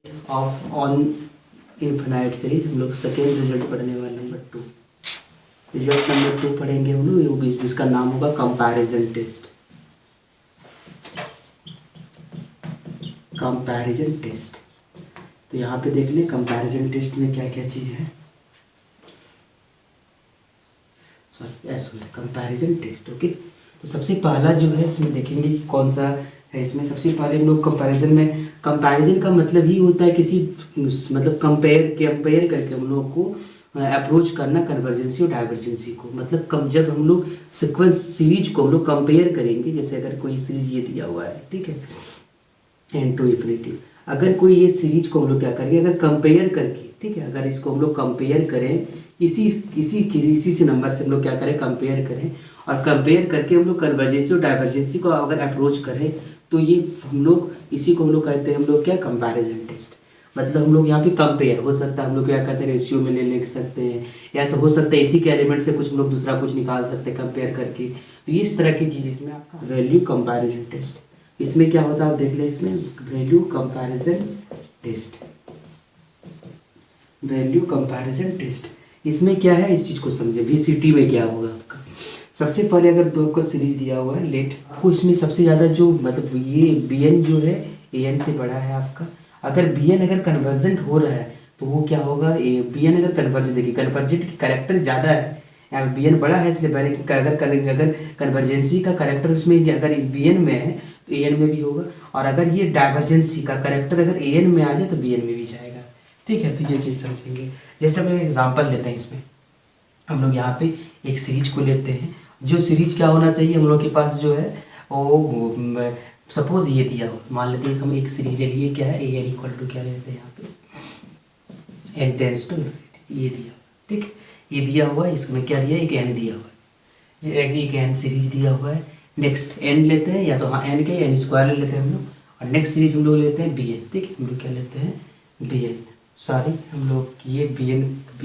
Of on infinite series हम लोग second result पढ़ने वाले नंबर 2। रिजल्ट नंबर 2 पढ़ेंगे हम लोग, जिसका नाम होगा कंपैरिजन टेस्ट। कंपैरिजन टेस्ट, तो यहाँ पे देख लें कंपैरिजन टेस्ट में क्या क्या चीज़ है। सॉरी ऐसा है कंपैरिजन टेस्ट। ओके, तो सबसे पहला जो है इसमें देखेंगे कि कौन सा है। इसमें सबसे पहले हम लोग कंपैरिजन में, कंपैरिजन का मतलब ही होता है किसी मतलब कंपेयर करके हम लोग को अप्रोच करना कन्वर्जेंसी और डाइवर्जेंसी को। मतलब जब हम लोग सीक्वेंस सीरीज को हम लोग कंपेयर करेंगे, जैसे अगर कोई सीरीज ये दिया हुआ है, ठीक है, एन टू इन्फिनिटी, अगर कोई ये सीरीज को हम लोग क्या करेंगे, अगर कंपेयर करके, ठीक है, अगर इसको हम लोग कंपेयर करें किसी से नंबर से हम लोग क्या करें, कंपेयर करें, और कंपेयर करके हम लोग कन्वर्जेंसी और डाइवर्जेंसी को अगर अप्रोच करें, तो ये हम लोग इसी को हम लोग कहते हैं, हम लोग क्या, कंपैरिजन टेस्ट। मतलब हम लोग यहाँ पे कंपेयर हो सकता है, हम लोग क्या कहते हैं, रेशियो में ले लिख सकते हैं, या तो हो सकता है इसी के एलिमेंट से कुछ हम लोग दूसरा कुछ निकाल सकते हैं कंपेयर करके। तो इस तरह की चीज़ इसमें आपका वैल्यू कंपैरिजन टेस्ट। इसमें क्या होता है आप देख लें, इसमें value comparison test, value comparison test. इसमें क्या है, इस चीज़ को समझे। वीसीटी में क्या होगा आपका, सबसे पहले अगर दो आपका सीरीज दिया हुआ है लेट आपको, इसमें सबसे ज़्यादा जो मतलब ये bn जो है an से बड़ा है आपका। अगर bn अगर कन्वर्जेंट हो रहा है तो वो क्या होगा, bn अगर कन्वर्जेंट, देखिए कन्वर्जेंट की कैरेक्टर ज़्यादा है, यहाँ पे bn बड़ा है, इसलिए अगर कन्वर्जेंसी का कैरेक्टर उसमें अगर bn में है तो an में भी होगा, और अगर ये डाइवर्जेंसी का कैरेक्टर अगर an में आ जाए तो bn में भी जाएगा। ठीक है, तो ये चीज़ समझेंगे। जैसे हम एग्जाम्पल लेते हैं, इसमें हम लोग यहाँ पे एक सीरीज को लेते हैं। जो सीरीज क्या होना चाहिए हम लोग के पास जो है वो, सपोज ये दिया हो, मान लेते हैं हम एक सीरीज ले लिए, क्या है, ए एन इक्वल टू क्या लेते हैं यहाँ पे, एन टेंस टू इन्फिनिटी, ये दिया, ठीक, ये दिया हुआ है, इसमें क्या दिया है, एक एन दिया हुआ है, एक एन सीरीज दिया हुआ है। नेक्स्ट एन लेते हैं, या तो हाँ एन के एन स्क्वायर ले लेते हैं हम लोग, और नेक्स्ट सीरीज हम लोग लेते हैं बी एन, ठीक, हम लोग क्या लेते हैं, बी एन, सॉरी हम लोग ये बी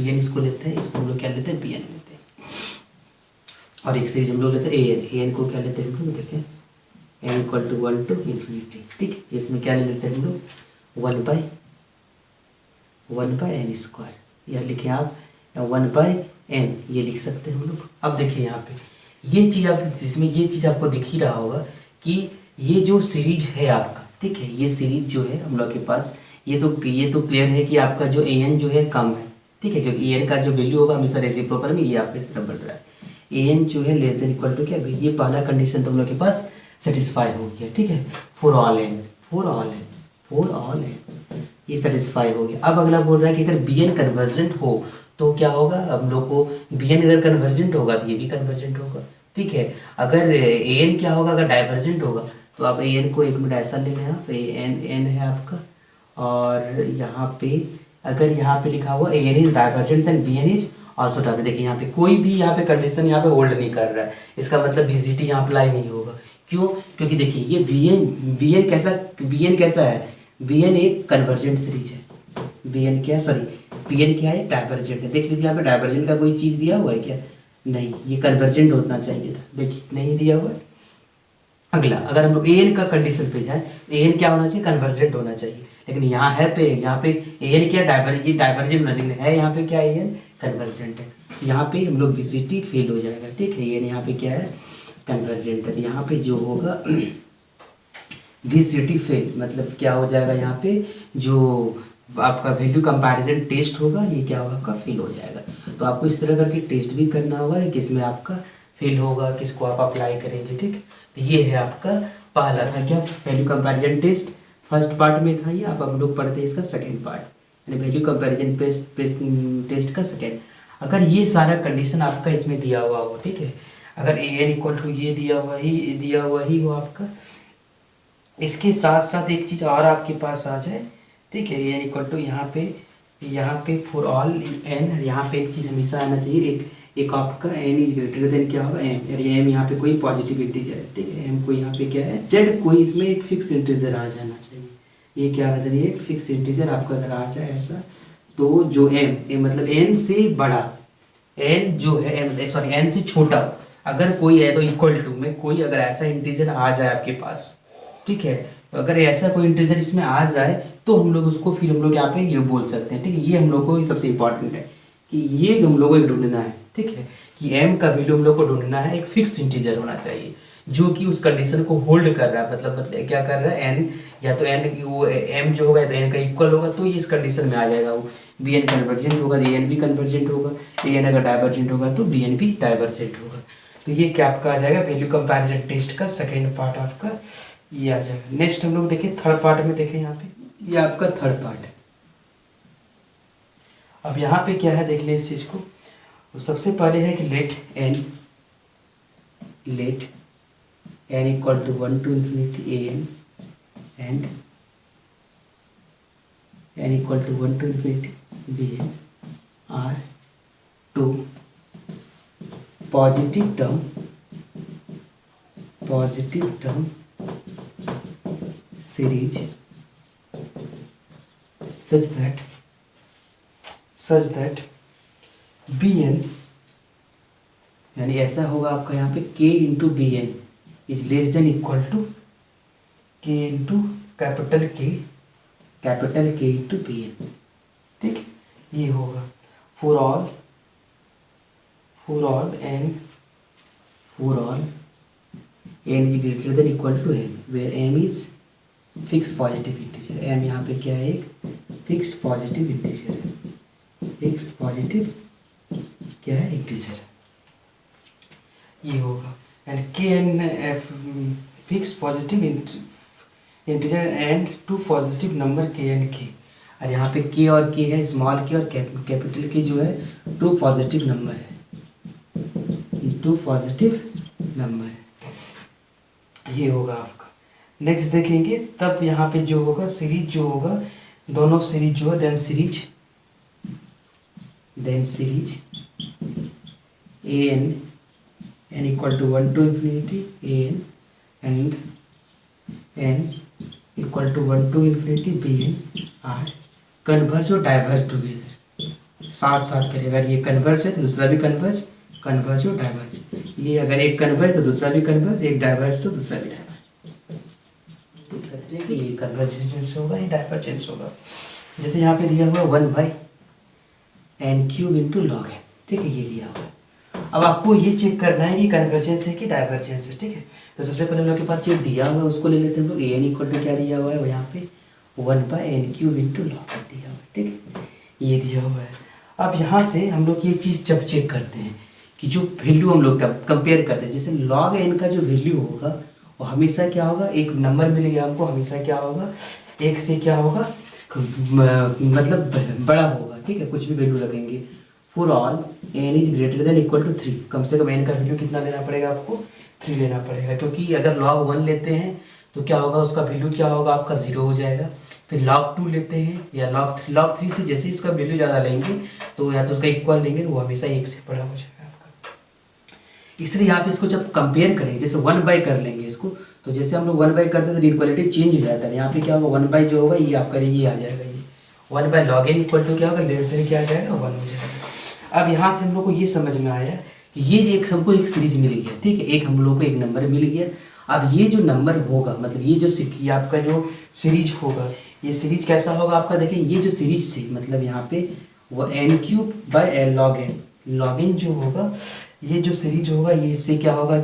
एन इसको लेते हैं, इसको हम लोग क्या लेते हैं, बी एन लेते हैं, और एक सीरीज हम लोग लेते हैं ए एन को क्या लेते हैं हम लोग, देखें n equal to 1 to infinity, ठीक, इसमें क्या ले लेते हैं हम लोग, 1 बाई एन स्क्वायर, या लिखें आप 1 बाई एन, ये लिख सकते हैं हम लोग। अब देखिए यहाँ पे ये चीज़ आप, जिसमें ये चीज़ आपको दिख ही रहा होगा कि ये जो सीरीज है आपका, ठीक है, ये सीरीज जो है हम लोग के पास, ये तो क्लियर है कि आपका जो ए एन जो है कम है, ठीक है, क्योंकि ए एन का जो वैल्यू होगा हमेशा रेसिप्रोकल में, ये आपके तरफ बढ़ रहा है, ए एन जो है लेस देन इक्वल टू क्या, ये पहला कंडीशन तो हम लोग के पास सेटिस्फाई हो गया, ठीक है, फॉर ऑल एन ये सेटिस्फाई हो गया। अब अगला बोल रहा है कि अगर बी एन कन्वर्जेंट हो तो क्या होगा, हम लोग को बी एन अगर कन्वर्जेंट होगा तो ये भी कन्वर्जेंट होगा, ठीक है। अगर ए एन क्या होगा, अगर डाइवर्जेंट होगा तो आप ए एन को एक मिनट ऐसा ले लें, आप एन है आपका, और यहाँ पे अगर यहाँ पे लिखा हुआ a n is divergent then b n is also divergent, देखिए यहाँ पे कोई भी यहाँ पे कंडीशन यहाँ पे होल्ड नहीं कर रहा है, इसका मतलब वीसीटी यहाँ अप्लाई नहीं होगा। क्यों, क्योंकि देखिए ये वी एन कैसा है, वी एन एक कन्वर्जेंट सीरीज है, वी एन क्या, सॉरी पी एन क्या है, डाइवर्जेंट है। देख लीजिए यहाँ पे डाइवर्जेंट का कोई चीज़ दिया हुआ है क्या, नहीं, ये कन्वर्जेंट होना चाहिए था, देखिए नहीं दिया हुआ है। अगला अगर हम लोग ए एन का कंडीशन पे जाएं, ए एन क्या होना चाहिए, कन्वर्जेंट होना चाहिए, लेकिन यहाँ पे ए एन क्या, ये डाइवर्जेंट होना, लेकिन है यहाँ पे क्या, ए एन कन्वर्जेंट है, यहाँ पे हम लोग वीसीटी फेल हो जाएगा, ठीक है, ए एन यहाँ पे क्या है, कन्वर्जेंट है, तो यहाँ पे जो होगा वीसीटी फेल, मतलब क्या हो जाएगा, यहाँ पे जो आपका वैल्यू कंपैरिजन टेस्ट होगा ये क्या होगा, आपका फेल हो जाएगा। तो आपको इस तरह करके टेस्ट भी करना होगा, किसमें आपका फेल होगा, किसको आप अप्लाई करेंगे, ठीक। तो ये है आपका पहला था क्या, value comparison test, first part में था ये, अब हम लोग पढ़ते हैं इसका सेकेंड पार्ट, यानी वैल्यू कंपैरिजन टेस्ट का सेकेंड। अगर ये सारा कंडीशन आपका इसमें दिया हुआ हो, ठीक है, अगर ए एन इक्वल टू ये दिया हुआ ही हो आपका, इसके साथ साथ एक चीज़ और आपके पास आ जाए, ठीक है, ए एन इक्वल टू यहाँ पे फॉर ऑल एन, यहाँ पे एक चीज़ हमेशा आना चाहिए, एक आपका एन इज ग्रेटर देन क्या होगा, एम, यानी एम यहाँ पे कोई पॉजिटिव इंटीजर है, ठीक है, एम को यहाँ पे क्या है, जेड कोई इसमें एक फिक्स इंटीजर आ जाना चाहिए, ये क्या आना चाहिए, एक फिक्स इंटीजर आपका अगर आ जाए ऐसा, तो जो एम मतलब एन से बड़ा, एन जो है एन से छोटा अगर कोई है तो इक्वल टू में कोई अगर ऐसा इंटीजर आ जाए आपके पास, ठीक है, तो अगर ऐसा कोई इंटीजर इसमें आ जाए तो हम लोग उसको फिर हम लोग यहाँ पे ये बोल सकते हैं, ठीक है। ये हम लोग को सबसे इंपॉर्टेंट है कि ये हम लोग को एक ढूंढना है, ठीक है, कि m का वैल्यू हम लोग को ढूंढना है, एक फिक्स इंटीजर होना चाहिए जो कि उस कंडीशन को होल्ड कर रहा है, मतलब क्या कर रहा है, n या तो n की वो m जो होगा या तो n का इक्वल होगा, तो ये इस कंडीशन में आ जाएगा, वो bn कन्वर्जेंट होगा, an भी कन्वर्जेंट होगा, an अगर डाइवर्जेंट होगा तो bn भी डाइवर्जेंट होगा। तो ये क्या आपका आ जाएगा वैल्यू कंपैरिजन टेस्ट का सेकेंड पार्ट आपका ये आ जाएगा। नेक्स्ट हम लोग देखें थर्ड पार्ट में, देखें यहाँ पे ये आपका थर्ड पार्ट है। अब यहाँ पे क्या है देख लें इस चीज़ को। तो सबसे पहले है कि let n equal to 1 to infinity an and n equal to 1 to infinity bn are two positive term series such that bn यानी ऐसा होगा आपका यहाँ पे k into b n is less than equal to k into capital K into b n, ठीक, ये होगा for all n is greater than equal to m where m is fix positive integer. m यहाँ पे क्या है, एक fixed positive integer है, fix positive क्या है इंटीजर, ये होगा। And k n fix positive integer and two positive number k n के, और यहाँ पे के और के है, स्मॉल के और कैपिटल के जो है टू पॉजिटिव नंबर है, टू पॉजिटिव नंबर है, ये होगा आपका। नेक्स्ट देखेंगे तब यहाँ पे जो होगा सीरीज जो होगा, दोनों सीरीज जो है then series n equal to 1 to infinity an and n equal to 1 to infinity bn are converge और डाइवर्ज टुगेदर, साथ करें। अगर ये कन्वर्ज है तो दूसरा भी कन्वर्ज और डाइवर्ज, ये अगर एक कन्वर्ज तो दूसरा भी कन्वर्ज, एक डाइवर्ज तो दूसरा भी डाइवर्ज, ये कन्वर्जेंस होगा, ये डाइवर्जेंस होगा। जैसे यहाँ पे दिया हुआ 1/n³ इंटू log n, ठीक है, ये दिया हुआ है। अब आपको ये चेक करना है कि कन्वर्जेंस है कि डाइवर्जेंस है, ठीक है। तो सबसे पहले हम लोग के पास ये दिया हुआ है उसको ले लेते हैं हम लोग। an इक्वल टू क्या दिया हुआ है, वो यहाँ पे 1/n³ इंटू log n दिया हुआ है, ठीक है, ये दिया हुआ है। अब यहाँ से हम लोग ये चीज़ जब चेक करते हैं कि जो वैल्यू हम लोग कंपेयर करते हैं, जैसे log n का जो वैल्यू होगा वो हमेशा क्या होगा, एक नंबर मिल गया हमको, हमेशा क्या होगा, एक से क्या होगा, मतलब बड़ा होगा, ठीक है, कुछ भी वैल्यू रखेंगे। For all n is greater than equal to 3, कम से कम n का वैल्यू कितना लेना पड़ेगा आपको, 3 लेना पड़ेगा, क्योंकि अगर log 1 लेते हैं तो क्या होगा, उसका वैल्यू क्या होगा आपका 0 हो जाएगा। फिर log 2 लेते हैं या log 3 से जैसे इसका वैल्यू ज़्यादा लेंगे तो या तो उसका इक्वल लेंगे तो वो हमेशा 1 से बड़ा हो जाएगा आपका। इसलिए आप इसको जब कंपेयर करेंगे, जैसे 1/, कर लेंगे इसको, तो जैसे हम लोग 1/, करते हैं तो इक्वालिटी चेंज हो जाता है। यहाँ पे क्या होगा, 1/, जो होगा ये आपका ये आ जाएगा, ये 1/log n इक्वल टू क्या होगा, लेस देन क्या आ जाएगा, 1 हो जाएगा। अब यहाँ से हम लोग को ये समझ में आया कि ये एक हमको एक सीरीज मिल गया, ठीक है, एक हम लोग को एक नंबर मिल गया। अब ये जो नंबर होगा, मतलब ये जो ये आपका जो सीरीज होगा, ये सीरीज कैसा होगा आपका, देखें ये जो सीरीज से मतलब यहाँ पे वो n³ log n जो होगा, ये जो सीरीज होगा ये इससे क्या होगा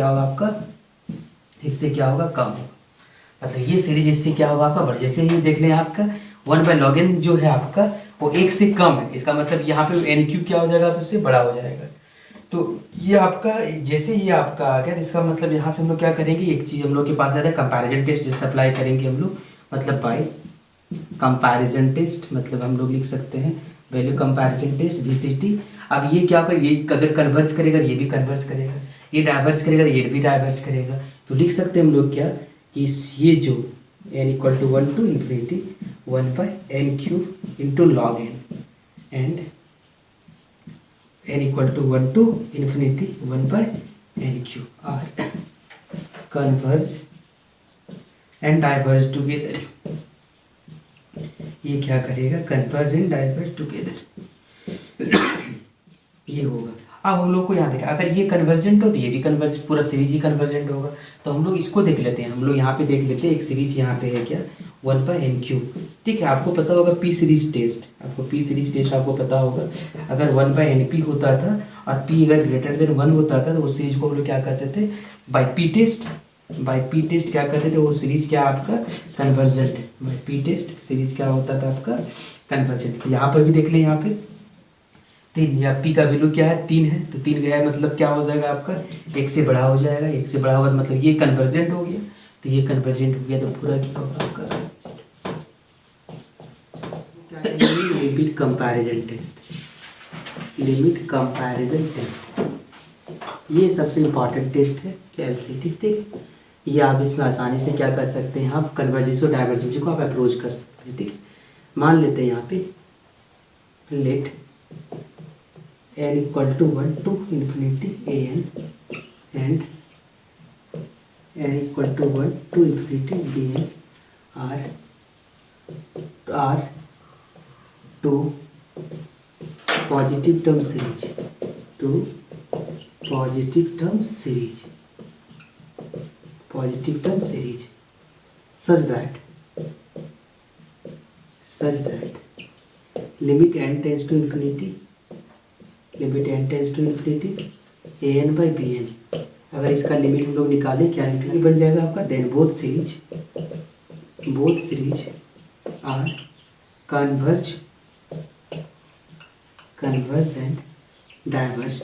आपका, इससे क्या होगा, कम होगा, मतलब ये सीरीज इससे क्या होगा आपका बढ़। जैसे ही देख लें आपका 1/log n जो है आपका वो 1 से कम है, इसका मतलब यहाँ पे n³ क्या हो जाएगा, इससे बड़ा हो जाएगा। तो ये आपका जैसे ये आपका आ गया, तो इसका मतलब यहाँ से हम लोग क्या करेंगे, एक चीज़ हम लोग के पास आता है कंपैरिजन टेस्ट, जिससे अप्लाई करेंगे हम लोग, मतलब बाय कंपैरिजन टेस्ट, मतलब हम लोग लिख सकते हैं वैल्यू कंपैरिजन टेस्ट VCT। अब ये क्या होगा, ये अगर कन्वर्ज करेगा ये भी कन्वर्ज करेगा, ये डाइवर्ज करेगा ये भी डाइवर्ज करेगा, तो लिख सकते हैं हम लोग क्या कि ये जो n equal to 1 to infinity 1/n³ into log n and n equal to 1 to infinity 1/n³ are converge and diverge together. ये क्या करेगा, कन्वर्ज एंड डाइवर्ज टुगेदर, ये होगा। अब हम लोग को यहाँ देखा, अगर ये कन्वर्जेंट हो तो ये भी कन्वर्जेंट, पूरा सीरीज ही कन्वर्जेंट होगा। तो हम लोग इसको देख लेते हैं, हम लोग यहाँ पे देख लेते हैं एक सीरीज यहाँ पे है क्या, 1/n³। ठीक है, आपको पता होगा पी सीरीज टेस्ट, आपको पी सीरीज टेस्ट आपको पता होगा। अगर 1/np होता था और p अगर ग्रेटर देन 1 होता था तो उस सीरीज को हम लोग क्या कहते थे, by P test. By P test क्या कहते थे, वो सीरीज क्या आपका convergent. By P test series क्या होता था आपका कन्वर्जेंट। यहाँ पर भी देख लें, यहाँ पे 3, या पी का वैल्यू क्या है 3 है, तो 3 गया है मतलब क्या हो जाएगा आपका 1 से बड़ा हो जाएगा। 1 से बड़ा होगा तो मतलब ये कन्वर्जेंट हो गया, तो ये कन्वर्जेंट हो गया तो पूरा क्या होगा आपका limit comparison test. Limit comparison test ये सबसे इम्पॉर्टेंट टेस्ट है एलसीटी। ठीक है, ये आप इसमें आसानी से क्या कर सकते हैं, आप कन्वर्जेंस और डाइवर्जेंस को आप अप्रोच कर सकते हैं। ठीक है, मान लेते हैं यहाँ पे late n = 1 to infinity an and n = 1 to infinity bn are two positive term series, two positive term series such that limit n tends to infinity an/bn। अगर इसका लिमिट हम लोग निकालें, क्या निकले बन जाएगा आपका, then both series are converge and diverge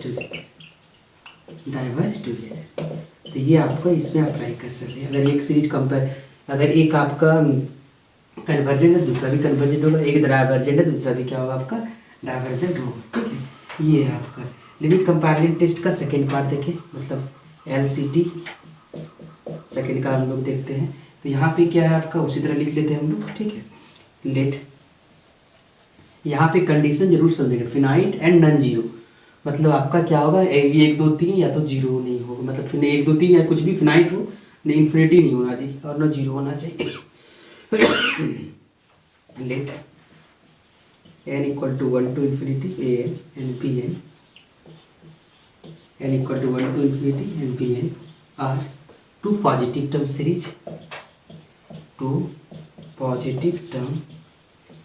together. तो ये आपको इसमें अप्लाई कर सकते हैं। अगर एक सीरीज अगर एक आपका कन्वर्जेंट है दूसरा भी कन्वर्जेंट होगा, एक डाइवर्जेंट है दूसरा भी क्या होगा आपका डाइवर्जेंट होगा। ठीक है, ये है आपका लिमिट कंपैरिजन टेस्ट का सेकेंड पार्ट देखें, मतलब एलसीटी सेकेंड का हम लोग देखते हैं। तो यहाँ पे क्या है आपका, उसी तरह लिख लेते हैं हम लोग। ठीक है, लेट यहाँ पे कंडीशन जरूर समझेंगे, फिनाइट एंड नॉन जीरो, मतलब आपका क्या होगा 1 2 3 या तो जीरो नहीं होगा, मतलब फिर 1 2 3 या कुछ भी फिनाइट हो, नहीं इन्फिनिटी नहीं होना चाहिए और ना जीरो होना चाहिए। Let n = 1 to infinity an and bn, n = 1 to infinity and bn are two positive term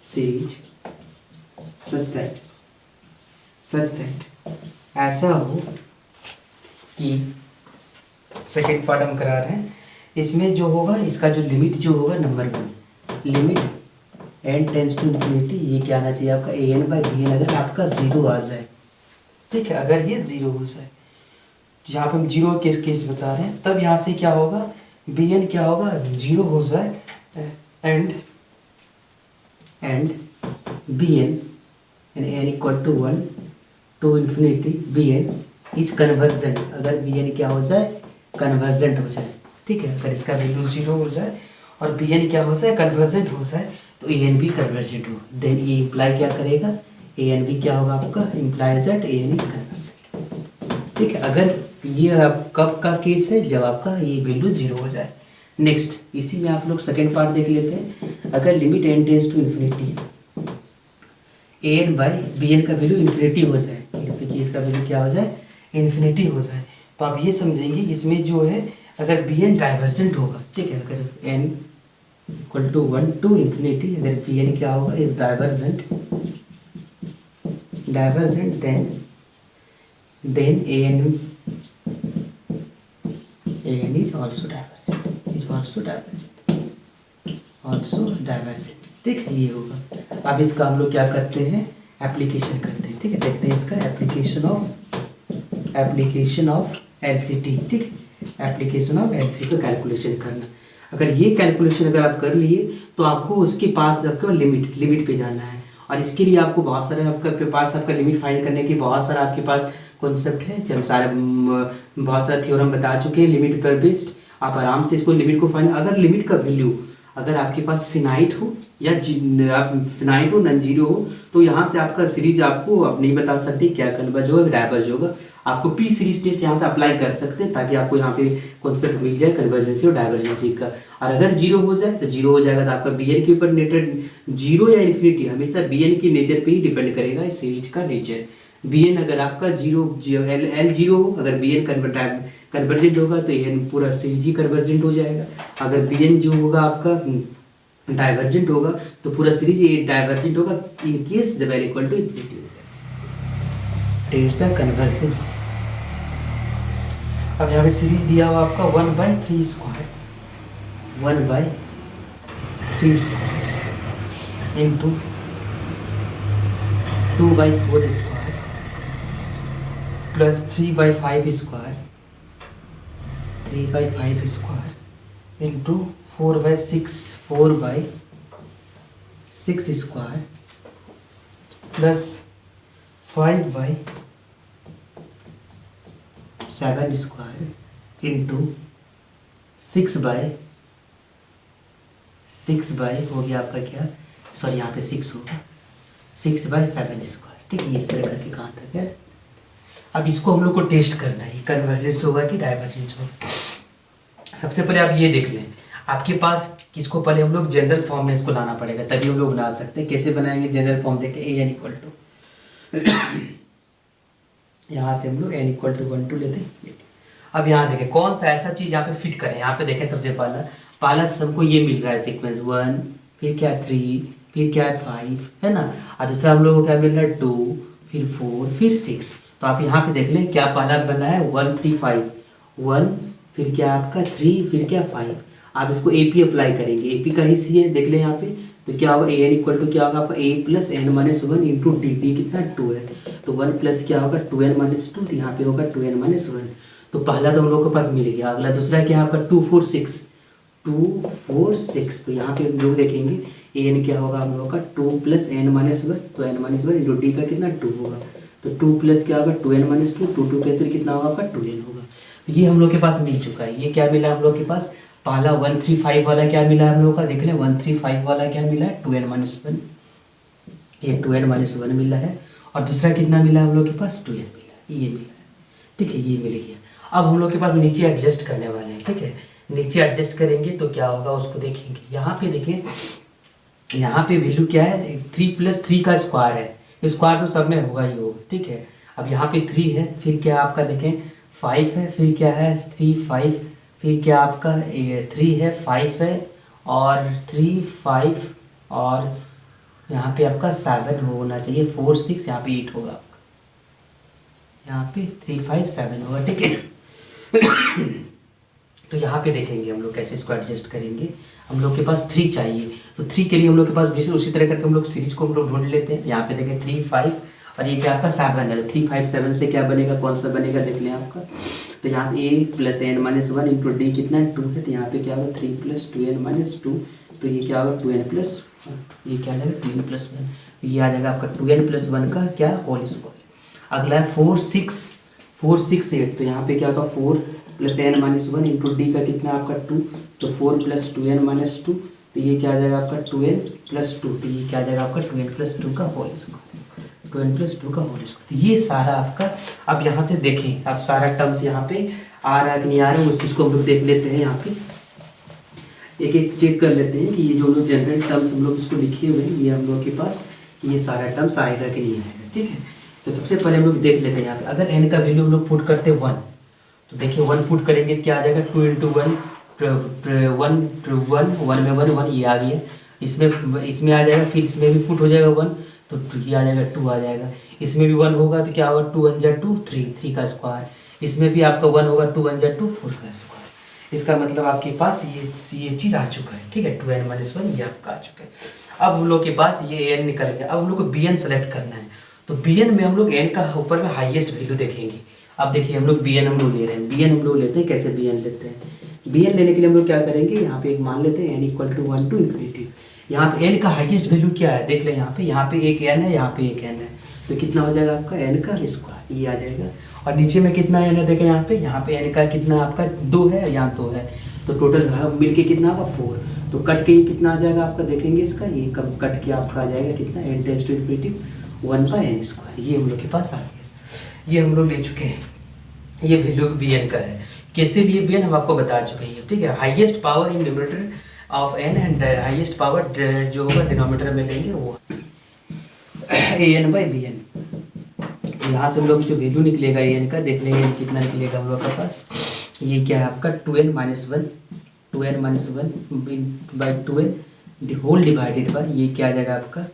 series such that ऐसा हो कि सेकेंड पार्ट हम करा रहे हैं, इसमें जो होगा इसका जो लिमिट जो होगा number 1 limit n tends to infinity, ये क्या आना चाहिए आपका an/bn अगर आपका 0 आ जाए। ठीक है, अगर ये 0 हो जाए, तो यहाँ पे हम 0 केस बता रहे हैं, तब यहाँ से क्या होगा bn क्या होगा 0 हो जाए and bn and n = 1 to infinity bn is convergent. अगर bn क्या हो जाए कन्वर्जेंट हो जाए। ठीक है, अगर इसका वैल्यू 0 हो जाए और bn क्या हो जाए कन्वर्जेंट हो जाए, तो an भी कन्वर्जेंट हो, देन ये इम्प्लाई क्या करेगा an भी क्या होगा आपका implies that an is convergent. ठीक है, अगर ये कब का केस है, जब आपका ये वैल्यू 0 हो जाए। नेक्स्ट इसी में आप लोग सेकेंड पार्ट देख लेते हैं। अगर limit n tends to infinity an/bn का वैल्यू इन्फिनिटी हो जाए, इसका वैल्यू क्या हो जाए इन्फिनिटी हो जाए, तो आप ये समझेंगे इसमें जो है अगर bn डाइवर्जेंट होगा। ठीक है, अगर n = 1 to infinity अगर bn क्या होगा is divergent then an is also divergent. ठीक है, ये होगा। अब इसका हम लोग क्या करते हैं एप्लीकेशन करते हैं। ठीक है, देखते हैं इसका एप्लीकेशन ऑफ एलसीटी। ठीक है, एप्लीकेशन ऑफ एलसीटी को कैलकुलेशन करना। अगर ये कैलकुलेशन अगर आप कर लिए तो आपको उसके पास आपको लिमिट पे जाना है, और इसके लिए आपको बहुत सारे आपके पास आपका लिमिट फाइंड करने के बहुत सारा आपके पास कॉन्सेप्ट है, जब सारे बहुत सारा थ्योरम बता चुके हैं लिमिट पर बेस्ड। आप आराम से इसको लिमिट को फाइंड, अगर लिमिट का वैल्यू अगर आपके पास फिनाइट हो या फिनाइट हो नॉन जीरो हो, तो यहाँ से आपका सीरीज आपको आप नहीं बता सकते क्या कन्वर्ज होगा डाइवर्ज होगा। आपको पी सीरीज टेस्ट यहाँ से अप्लाई कर सकते हैं ताकि आपको यहाँ पे कॉन्सेप्ट मिल जाए कन्वर्जेंसी और डाइवर्जेंसी का। और अगर जीरो हो जाए तो जीरो हो जाएगा, तो आपका bn के ऊपर नेचर जीरो या इन्फिनिटी हमेशा bn के नेचर पे ही डिपेंड करेगा इस सीरीज का नेचर। बी एन अगर आपका जीरो एल जीरो हो, अगर बी एन कन्वर्जेंट होगा तो एन पूरा सीरीज ही कन्वर्जेंट हो जाएगा। अगर बी एन जो होगा आपका डाइवर्जेंट होगा तो पूरा सीरीज ये डाइवर्जेंट होगा इन केस जब एल इक्वल टू इन्फिनिटी हो जाए। Test the convergence. अब यहाँ पे सीरीज दिया हुआ आपका 1/3 square 1/3 square into 2/4 square plus 3/5 square 3/5 square into 4/6 4/6 square plus 5/7 square into 6 by हो गया आपका क्या, सॉरी यहाँ पे 6 होगा 6/7 स्क्वायर। ठीक है, इस तरह करके कहाँ तक है। अब इसको हम लोग को टेस्ट करना है कन्वर्जेंस होगा कि डाइवर्जेंस होगा। सबसे पहले आप ये देख लें, आपके पास किसको पहले हम लोग जनरल फॉर्म में इसको लाना पड़ेगा तभी हम लोग बना सकते हैं। कैसे बनाएंगे जनरल फॉर्म देखें, ए एन इक्वल टू यहाँ से हम लोग एन इक्वल टू 1 2 लेते हैं। अब यहाँ देखें कौन सा ऐसा चीज़ यहाँ पे फिट करें। यहाँ पे देखें सबसे पहला सबको ये मिल रहा है सीक्वेंस 1, फिर क्या 3, फिर क्या 5 है ना, और दूसरा हम लोग को क्या मिल रहा है 2, फिर 4, फिर 6। तो आप यहाँ पे देख लें क्या पहला बना है 1 3 5 1, फिर क्या आपका 3, फिर क्या 5। आप इसको ए पी अप्लाई करेंगे, ए पी का ही सी है देख लें यहाँ पे, तो क्या होगा ए एन इक्वल टू क्या होगा आपका a plus n minus 1 into d, d कितना 2 है, तो 1 प्लस क्या होगा 2n माइनस 2, तो यहाँ पे होगा 2n माइनस 1। तो पहला तो हम लोग के पास मिल गया। अगला दूसरा क्या आपका 2 4 6 2 4 6, तो यहाँ पे हम लोग देखेंगे ए एन क्या होगा हम लोग का 2 प्लस एन माइनस 1, तो एन माइनस 1 इंटू डी का कितना 2 होगा, तो 2 प्लस क्या होगा 2n माइनस 2, 2 2 कैंसिल कितना होगा आपका 2n होगा। तो ये हम लोग के पास मिल चुका है। ये क्या मिला हम लोग के पास, पहला 1 3 5 वाला क्या मिला हम लोग का, देख लें 1 3 5 वाला क्या मिला है 2n माइनस 1, ये 2n माइनस 1 मिला है, और दूसरा कितना मिला हम लोग के पास 2n मिला है, ये मिला है। ठीक है, ये मिल गया। अब हम लोग के पास नीचे एडजस्ट करने वाले हैं। ठीक है, नीचे एडजस्ट करेंगे तो क्या होगा उसको देखेंगे। यहाँ पे देखें, यहाँ पे वैल्यू क्या है 3 प्लस 3 का स्क्वायर है, स्क्वायर तो सब में होगा ही होगा। ठीक है, अब यहाँ पे 3 है, फिर क्या आपका देखें 5 है, फिर क्या है 3 5, फिर क्या आपका 3 है 5 है और 3 5, और यहाँ पे आपका 7 होना चाहिए 4 6, यहाँ पे 8 होगा आपका, यहाँ पे 3 5 7 होगा। ठीक है तो यहाँ पे देखेंगे हम लोग कैसे इसको एडजस्ट करेंगे। हम लोग के पास 3 चाहिए, तो 3 के लिए हम लोग के पास बेसिक उसी तरह करके हम लोग सीरीज को हम लोग ढूंढ लेते हैं। यहाँ पे देखें 3 5 और ये क्या आपका 7 है, 3 5 7 से क्या बनेगा, कौन सा बनेगा देख लें आपका। तो यहाँ से a plus n minus 1 into d कितना है 2 है, तो यहाँ पे क्या होगा 3 प्लस 2n माइनस 2, तो ये क्या होगा 2n प्लस 1, ये क्या आ जाएगा 2n प्लस 1, ये आ जाएगा आपका 2n प्लस 1 का क्या होल स्क्वायर। अगला है 4 6 8, तो यहाँ पे क्या होगा 4 plus n minus 1 into D का कितना आपका 2, तो 4 प्लस 2n माइनस 2, तो ये क्या आ जाएगा आपका 2n प्लस 2, तो ये क्या आ जाएगा आपका 2n प्लस 2 का होल स्क्वायर, 2n प्लस 2 का होल स्क्वायर। तो ये सारा आपका, अब यहाँ से देखें अब सारा टर्म्स यहाँ पे आ रहा है कि नहीं आ रहा है, उस चीज़ को हम लोग देख लेते हैं। यहाँ पे एक एक चेक कर लेते हैं कि ये जो हम लोग जनरल टर्म्स हम लोग इसको लिखे हुए हैं, ये हम लोग के पास कि ये सारा टर्म्स आएगा कि नहीं आएगा। ठीक है, तो सबसे पहले हम लोग देख लेते हैं यहाँ पे, अगर n का वैल्यू हम लोग पुट करते हैं 1, तो देखिए 1 पुट करेंगे तो क्या आ जाएगा 2 इंटू 1 1 में 1 ये आ गया, इसमें आ जाएगा, फिर इसमें भी पुट हो जाएगा 1, तो ये आ जाएगा 2 आ जाएगा, इसमें भी 1 होगा तो क्या होगा 2 1 जा 2 3 का स्क्वायर, इसमें भी आपका 1 होगा 2 1 जा 2 4 का स्क्वायर। इसका मतलब आपके पास ये चीज़ आ चुका है। ठीक है, 2n माइनस 1 ये आपका आ चुका है। अब हम लोग के पास ये an निकल गया। अब हम लोग को bn सेलेक्ट करना है, तो bn में हम लोग n का ऊपर में हाईएस्ट वैल्यू देखेंगे। अब देखिए हम लोग bn हम लोग ले रहे हैं, bn हम लोग लेते हैं, कैसे bn लेते हैं, bn लेने के लिए हम लोग क्या करेंगे, यहाँ पे एक मान लेते हैं n equal to 1 to infinity. यहाँ पे n का हाईएस्ट वैल्यू क्या है देख लें, यहाँ पे एक n है, यहाँ पे एक n है, तो कितना हो जाएगा आपका n का स्क्वायर, ये आ जाएगा। और नीचे में कितना n है देखें, यहाँ पे n का कितना आपका 2 है, यहाँ 2 है, तो टोटल मिलके कितना होगा 4, तो कट के ये कितना आ जाएगा आपका देखेंगे इसका, ये कब कट के आपका आ जाएगा कितना n tends to infinity 1/n square, ये हम लोग के पास आ गया। ये हम लोग ले चुके हैं, ये वैल्यू bn का है। कैसे लिए bn हम आपको बता चुके हैं। ठीक है, highest power in numerator of n and highest power जो होगा डिनोमिनेटर में लेंगे वो an/bn, तो यहाँ से हम लोग जो वैल्यू निकलेगा एन का, देख लें एन कितना निकलेगा हम लोग के पास। ये क्या है आपका 2n minus one, 2n minus one by 2n whole divided by ये क्या आ जाएगा आपका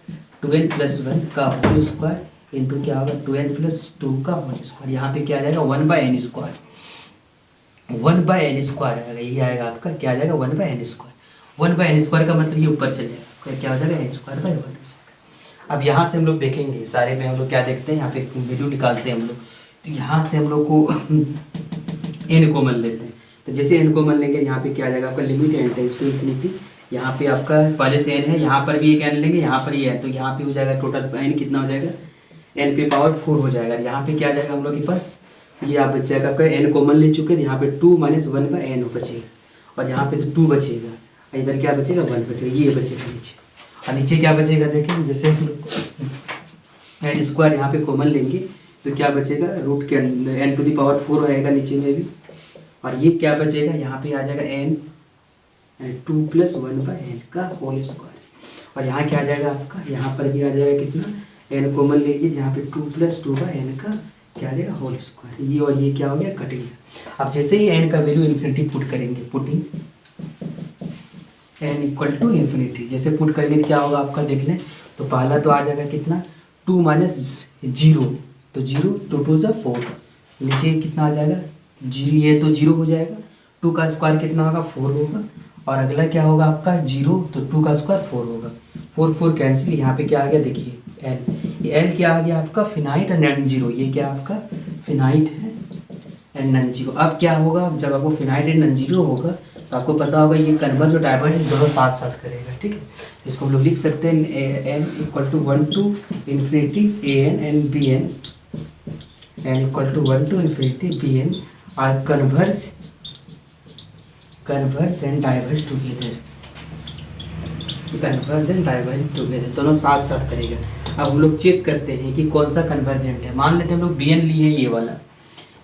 2n प्लस वन का होल स्क्वायर इंटू क्या होगा 2n प्लस टू का होल स्क्वायर। यहाँ पे क्या आ जाएगा 1/n स्क्वायर, 1/n स्क्वायर आएगा, यही आएगा आपका क्या आ जाएगा 1/n स्क्वायर। 1/n स्क्वायर का मतलब ये ऊपर चले जाएगा, क्या हो जाएगा n स्क्वायर बाई 1 हो जाएगा। अब यहाँ से हम लोग देखेंगे सारे में हम लोग क्या देखते हैं, यहाँ पे वैल्यू निकालते हैं हम लोग। तो यहाँ से हम लोग को n कॉमन लेते हैं, तो जैसे n कॉमन लेंगे यहाँ पे क्या आ जाएगा आपका limit n tends to infinity. यहाँ पे आपका पहले से n है, यहाँ पर भी एक n लेंगे, यहाँ पर ये है, तो यहाँ पे हो जाएगा टोटल n कितना हो जाएगा n पे पावर 4 हो जाएगा। यहाँ पे क्या आ जाएगा हम लोग के पास, ये आप बच जाएगा आपका n कॉमन ले चुके थे, यहाँ पे 2 माइनस 1/n बचेगा और यहाँ पे तो 2 बचेगा, इधर क्या बचेगा 1 बचेगा, ये बचेगा नीचे। और नीचे क्या बचेगा देखें, जैसे हम n स्क्वायर यहाँ पे कॉमन लेंगे तो क्या बचेगा रूट के n टू दी पावर 4 आएगा नीचे में भी, और ये क्या बचेगा यहाँ पे आ जाएगा n 2 प्लस 1/n का होल स्क्वायर। और यहाँ क्या आ जाएगा आपका, यहाँ पर भी आ जाएगा कितना n कॉमन लेंगे, यहाँ पे 2 प्लस 2/n का क्या आ जाएगा होल स्क्वायर। ये और ये क्या हो गया कट गया। अब जैसे ही n का वैल्यू इन्फिनिटी पुट करेंगे, putting n equal to infinity जैसे पुट करेंगे तो क्या होगा आपका देख लें। तो पहला तो आ जाएगा कितना 2 माइनस 0, तो 0 2 2 4, नीचे कितना आ जाएगा 0, ये तो 0 हो जाएगा, 2 का स्क्वायर कितना होगा 4 होगा, और अगला क्या होगा आपका 0, तो 2 का स्क्वायर 4 होगा, 4 4 कैंसिल। यहाँ पे क्या आ गया देखिए l, ये l क्या आ गया आपका फिनाइट और नॉन जीरो, ये क्या आपका फिनाइट है एंड नॉन जीरो। अब क्या होगा जब आपको फिनाइट एंड नॉन जीरो होगा तो आपको पता होगा ये कन्वर्ज और डाइवर्ज दोनों साथ साथ करेगा, ठीक है। इसको हम लोग लिख सकते हैं n equal to 1 to infinity an and bn, n equal to 1 to infinity bn are converge and diverge together, converge and diverge together दोनों साथ साथ करेगा। अब हम लोग चेक करते हैं कि कौन सा कन्वर्जेंट है। मान लेते हैं हम लोग bn लिए ये वाला,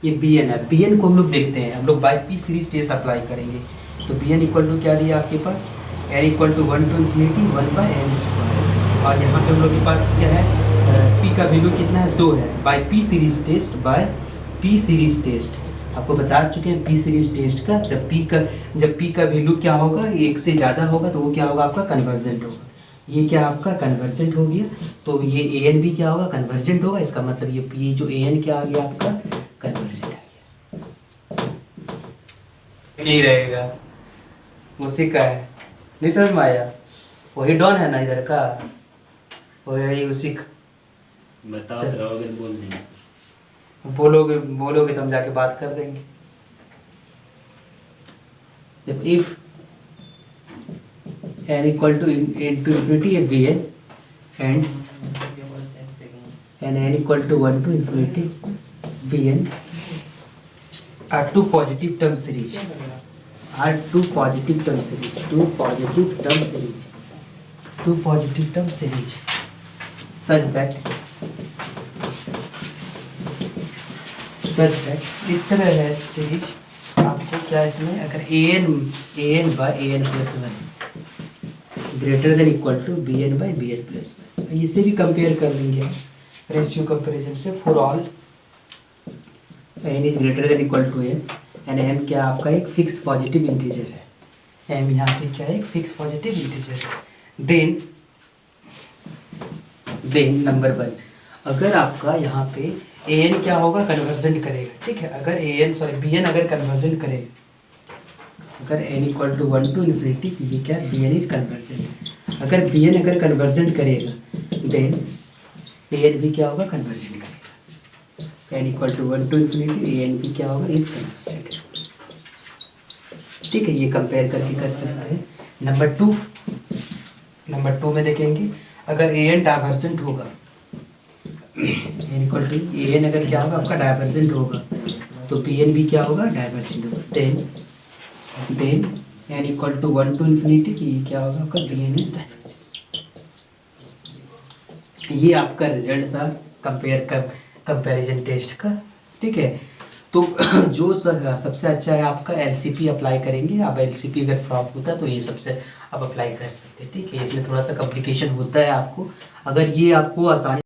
ये bn है, bn को हम लोग देखते हैं, हम लोग by P series test apply करेंगे। तो bn इक्वल टू क्या दिया आपके पास n equal to 1 to infinity 1/n square, और यहाँ पे हम लोग के पास क्या है p का वैल्यू कितना है 2 है, by P series test, by P series test आपको बता चुके हैं। पी सीरीज टेस्ट का जब p का वैल्यू क्या होगा 1 से ज़्यादा होगा तो वो क्या होगा आपका कन्वर्जेंट होगा, ये क्या आपका कन्वर्जेंट हो गया। तो ये an भी क्या होगा कन्वर्जेंट होगा, इसका मतलब ये जो an क्या आ गया आपका कन्वर्जेंट आ गया, नहीं रहेगा उसी का है, नहीं समझ में आया, वही डॉन है ना इधर का, वही उसी का बताओ तो रहोगे बोल देंगे, बोलोगे तो हम जाके बात कर देंगे। जब if n equal to infinity है bn and n equal to 1 to infinity bn are two positive term series, two positive term series such that इस तरह है सीरीज आपको क्या इसमें अगर an by an plus 1 greater than equal to bn by bn plus 1, इसे भी compare कर लेंगे रेशियो कंपेरिजन से। For all n is greater than equal to m and m क्या आपका एक फिक्स पॉजिटिव इंटीजर है, m यहाँ पे क्या है एक फिक्स पॉजिटिव इंटीजर है। देन नंबर 1 अगर आपका यहाँ पे an क्या होगा कन्वर्जेंट करेगा, ठीक है, अगर bn अगर कन्वर्जेंट करेगा, अगर n equal to 1 to infinity ये क्या bn इज कन्वर्जेंट, अगर bn अगर कन्वर्जेंट करेगा देन an भी क्या होगा कन्वर्जेंट करेगा, n equal to 1 to infinity an भी क्या होगा इज कन्वर्जेंट, ठीक है। ये कंपेयर करके कर सकते हैं। नंबर 2 में देखेंगे अगर an डाइवर्जेंट होगा, n इक्वल टू an अगर क्या होगा आपका डाइवर्जेंट होगा तो bn भी क्या होगा डाइवर्जेंट होगा। Then n equal to 1 to infinity की क्या होगा आपका bn इज डाइवर्जेंट। ये आपका रिजल्ट था कंपैरिजन टेस्ट का, ठीक है। तो जो सबसे अच्छा है आपका LCP अप्लाई करेंगे आप, LCP अगर फ्लॉप होता है तो ये सबसे आप अप्लाई कर सकते हैं, ठीक है। इसमें थोड़ा सा कॉम्प्लिकेशन होता है आपको, अगर ये आपको आसानी